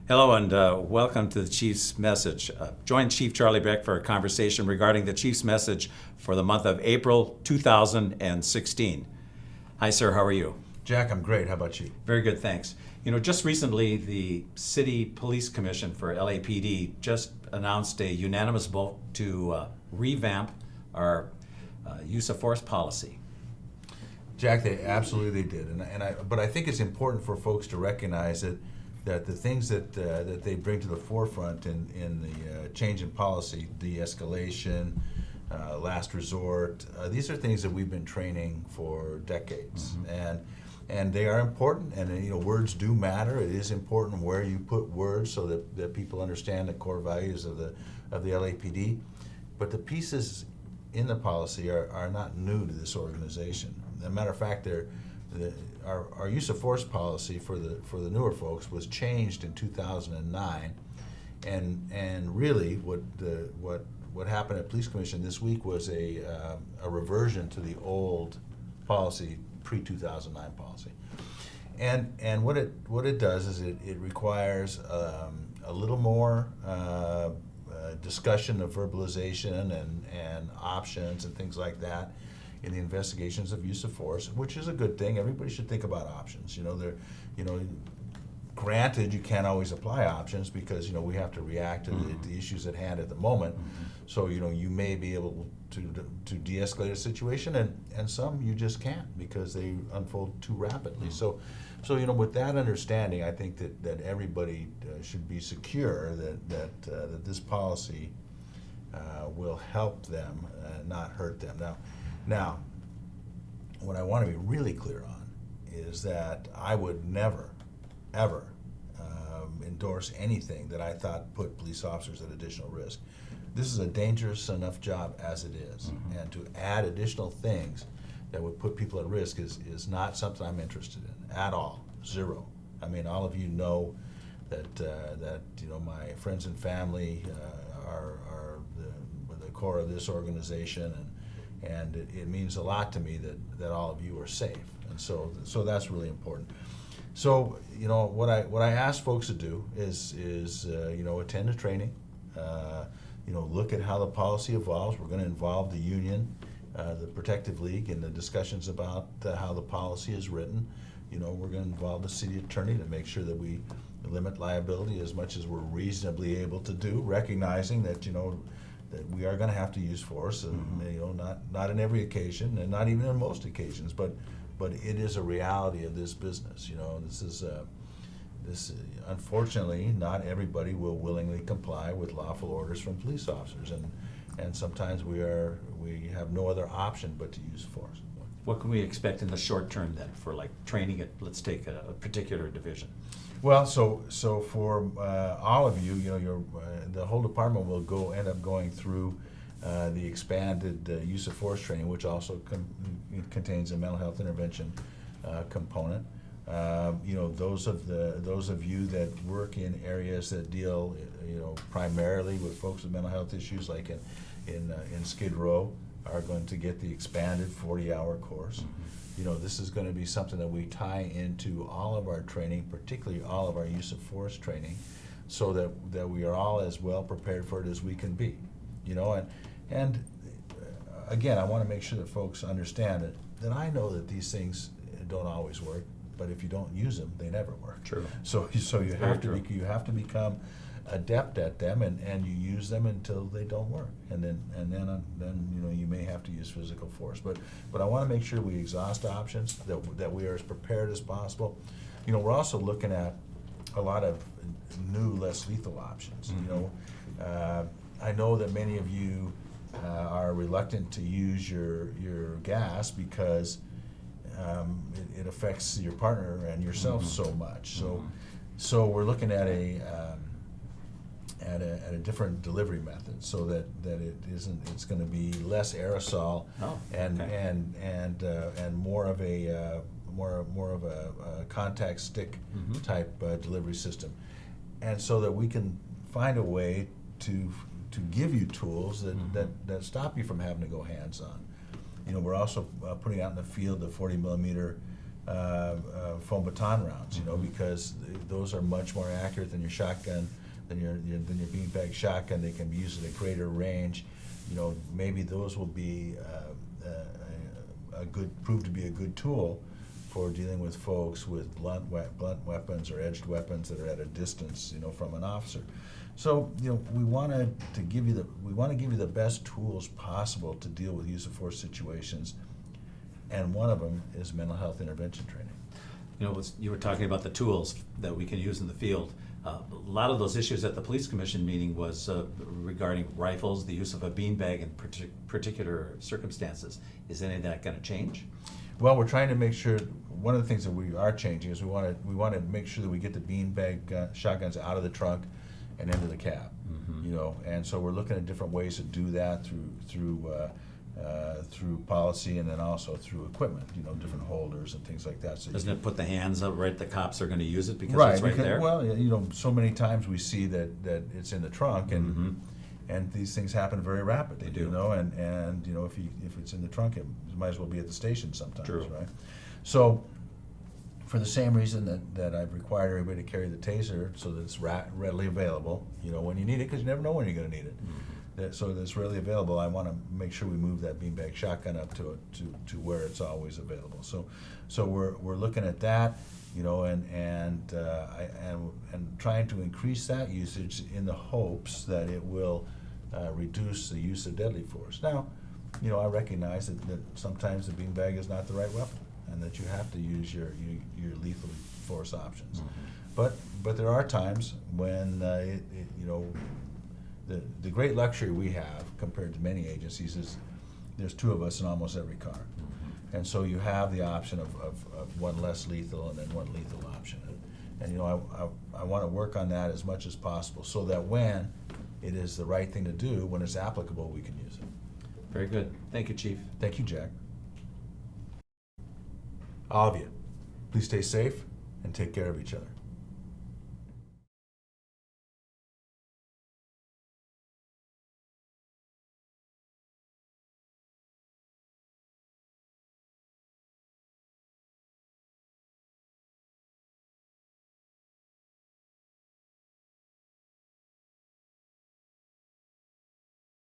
Hello and welcome to the Chief's Message. Join Chief Charlie Beck for a conversation regarding the Chief's Message for the month of April 2016. Hi, sir. How are you? Jack, I'm great. How about you? Very good, thanks. Just recently, the City Police Commission for LAPD just announced a unanimous vote to revamp our use of force policy. Jack, they absolutely did, but I think it's important for folks to recognize that the things that they bring to the forefront in the change in policy, de-escalation, last resort, these are things that we've been training for decades, and they are important. And words do matter. It is important where you put words so that people understand the core values of the LAPD. But the pieces in the policy are not new to this organization. As a matter of fact, our use of force policy for the newer folks was changed in 2009, and really what happened at Police Commission this week was a reversion to the old policy, pre-2009 policy, and what it does is it requires a little more discussion of verbalization and options and things like that in the investigations of use of force, which is a good thing. Everybody should think about options. Granted, you can't always apply options because we have to react to the issues at hand at the moment. So you may be able to de-escalate a situation, and some you just can't because they unfold too rapidly. So with that understanding, I think that everybody should be secure that this policy will help them, not hurt them. Now, what I want to be really clear on is that I would never, ever endorse anything that I thought put police officers at additional risk. This is a dangerous enough job as it is, and to add additional things that would put people at risk is not something I'm interested in at all. Zero. I mean, all of you know that my friends and family are the core of this organization, and it means a lot to me that all of you are safe, and so that's really important. So what I ask folks to do is attend a training, look at how the policy evolves. We're going to involve the union, the Protective League, in the discussions about how the policy is written. We're going to involve the city attorney to make sure that we limit liability as much as we're reasonably able to do, recognizing that that we are going to have to use force, and not in every occasion, and not even in most occasions, but it is a reality of this business. This unfortunately, not everybody will willingly comply with lawful orders from police officers, and sometimes we have no other option but to use force. What can we expect in the short term then for training at, let's take a particular division? Well, so for all of you, the whole department will end up going through the expanded use of force training, which also contains a mental health intervention component. Those of you that work in areas that deal, primarily with folks with mental health issues, like in Skid Row, are going to get the expanded 40-hour course. This is going to be something that we tie into all of our training, particularly all of our use of force training, so that we are all as well prepared for it as we can be. And again, I want to make sure that folks understand that I know that these things don't always work, but if you don't use them, they never work. True. So you have to become adept at them, and you use them until they don't work, and then you may have to use physical force. But I want to make sure we exhaust options, that we are as prepared as possible. We're also looking at a lot of new, less lethal options. I know that many of you are reluctant to use your gas because it affects your partner and yourself so much. So we're looking at a different delivery method, so that it's going to be less aerosol and more of a contact stick type delivery system, and so that we can find a way to give you tools that stop you from having to go hands-on. We're also putting out in the field the 40 millimeter foam baton rounds, because those are much more accurate than your shotgun, than your beanbag shotgun. They can be used at a greater range. Maybe those will be prove to be a good tool for dealing with folks with blunt weapons or edged weapons that are at a distance, from an officer. So, we want to give you the best tools possible to deal with use of force situations, and one of them is mental health intervention training. You were talking about the tools that we can use in the field. A lot of those issues at the police commission meeting was regarding rifles, the use of a beanbag in particular circumstances. Is any of that going to change? Well, we're trying to make sure. One of the things that we are changing is we want to make sure that we get the beanbag shotguns out of the trunk and into the cab. And so we're looking at different ways to do that through policy, and then also through equipment, different holders and things like that. So doesn't it put the hands up right? The cops are going to use it because right, it's right there. Well, so many times we see that it's in the trunk, and and these things happen very rapidly. They do. And if it's in the trunk, it might as well be at the station sometimes. True. Right? So, for the same reason that I've required everybody to carry the taser, so that it's readily available, when you need it, because you never know when you're going to need it. So that it's readily available. I want to make sure we move that beanbag shotgun up to where it's always available. So we're looking at that, and trying to increase that usage in the hopes that it will reduce the use of deadly force. Now, I recognize that sometimes the beanbag is not the right weapon, and that you have to use your lethal force options. But there are times when the great luxury we have compared to many agencies is there's two of us in almost every car. And so you have the option of one less lethal and then one lethal option. And I want to work on that as much as possible so that when it is the right thing to do, when it's applicable, we can use it. Very good. Thank you, Chief. Thank you, Jack. All of you, please stay safe and take care of each other.